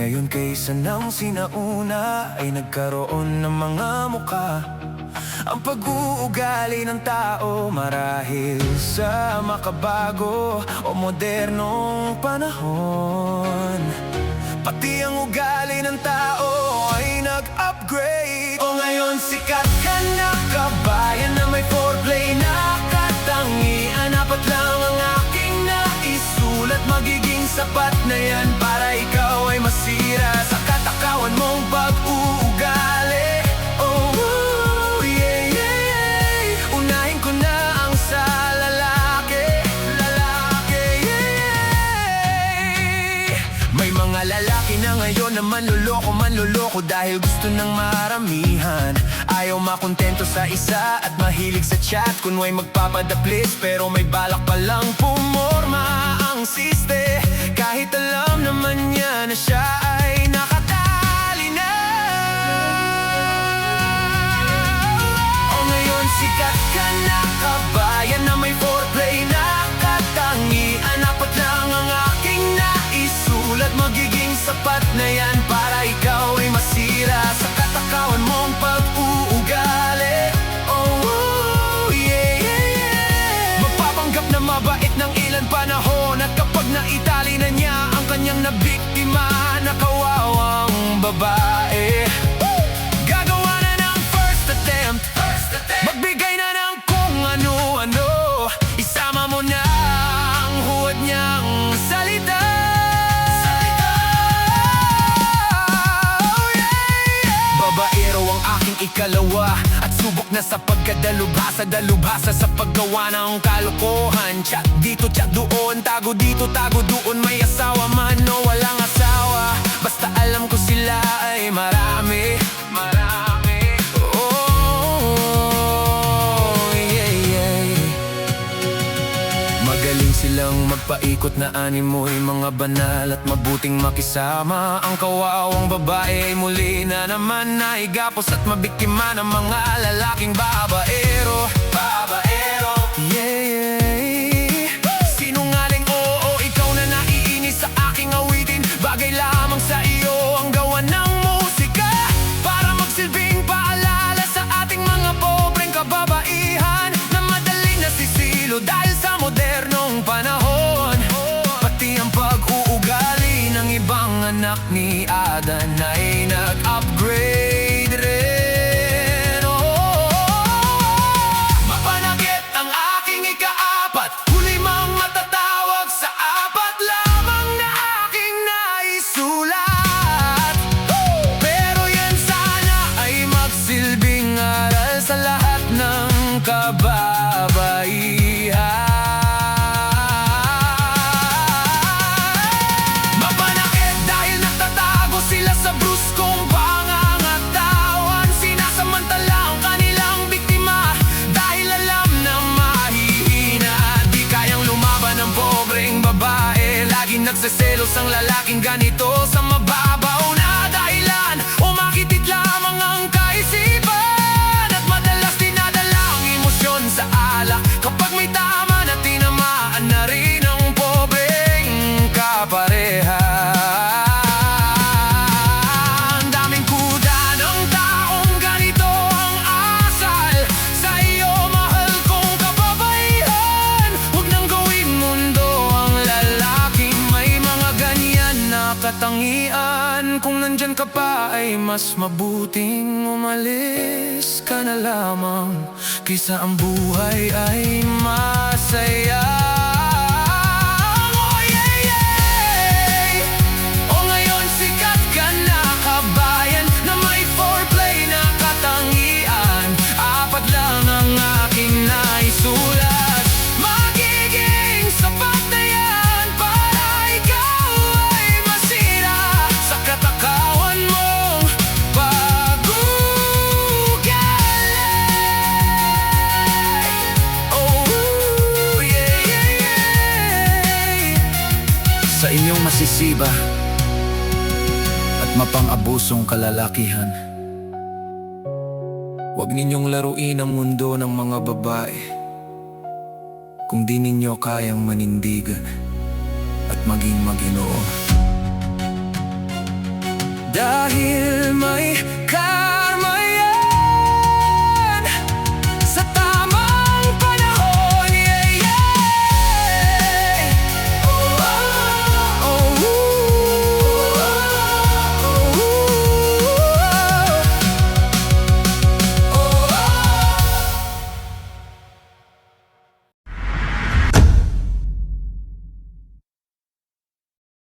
Ngayon kaysa nang sinauna ay nagkaroon ng mga muka. Ang pag-uugali ng tao marahil sa makabago o modernong panahon. Pati ang ugali ng tao ay nag-upgrade. O ngayon sikat ka na kabayan na may foreplay na katangian. Apat lang ang aking naisulat, magiging sapat na yan para ikaw ay masira sa katakawan mong pag-uugali. Oh, yeah, yeah, yeah. Unahin ko na ang sa lalaki, yeah. May mga lalaki na ngayon na manloloko dahil gusto ng maramihan. Ayaw makontento sa isa at mahilig sa chat. Kunway magpapadaplis pero may balak palang pumorma ang siste. Kahit alam naman niya na siya ay nakatali na. O ngayon sikat ka na kabayan na may foreplay na katangian. Apat lang ang aking naisulat, magiging sapat na yan para ikaw ay masira sa katakawan mong pag-uugali. Oh, yeah, yeah, yeah. Magpapanggap na mabait ng ilan panahon, at kapag naitali na niya ang kanyang nabiktima na kawawang babae, gagawa na ng first attempt. Magbigay na ng kung ano-ano. Isama mo na ang huwad niyang salita. Babaero ang aking ikalawa at subok na sa pagkadalubhasa sa paggawa ng kalokohan. Chat dito, chat doon, tago dito, tago doon. May asawa man o walang asawa, basta alam ko sila ay marami. Oh, yeah, yeah. Magaling silang magpaikot na animoy, mga banal at mabuting makisama. Ang kawawang babae ay muli na naman naigapos at mabiktima ng mga lalaking babaero. Yeah, yeah. Sinungaling, oo, ikaw na naiinis sa aking awitin. Bagay lamang sa iyo ang gawa ng musika para magsilbing paalala sa ating mga pobreng kababaihan na madaling nasisilo dahil sa modernong panahon. Pati ang pag-uugali ng ibang anak ni Adan ay nag-upgrade rin. Mapanakit ang aking ikaapat, huli mang matatawag sa apat lamang na aking naisulat. Pero yan sana ay magsilbing aral sa lahat ng kababaihan. Mapanakit dahil natatago sila sa bruskong pangangatawan. Sinasamantala ang kanilang biktima dahil alam na mahihina at di kayang lumaban ng pobreng babae. Laging nagseselos ang lalaking ganito sa mababaw na dahilan. Umakitit lamang ang kaisipan at madalas dinadala ang emosyon sa alak. Kapag may tama na tinamaan na rin ang pobreng kapareha. Ang daming kuda ng taong ganito ang asal sa iyo, mahal kong kababaihan. Huwag nang gawing mundo ang lalaking may mga ganyan na katangian. Kung nandyan ka pa ay mas mabuting umalis ka na lamang kaysa ang buhay ay masaya. Oh, yeah, yeah. O ngayon sikat ka na kabayan na may foreplay na katangian. Apat lang ang aking naisulat, magiging sapat na yan para ikaw ay masira sa katakawan mong pag-uugali. Oh, yeah, yeah, yeah. Sa inyong masisiba at mapang-abusong kalalakihan, huwag ninyong laruin ang mundo ng mga babae kung di ninyo kayang manindigan at maging Maginoo. Dahil may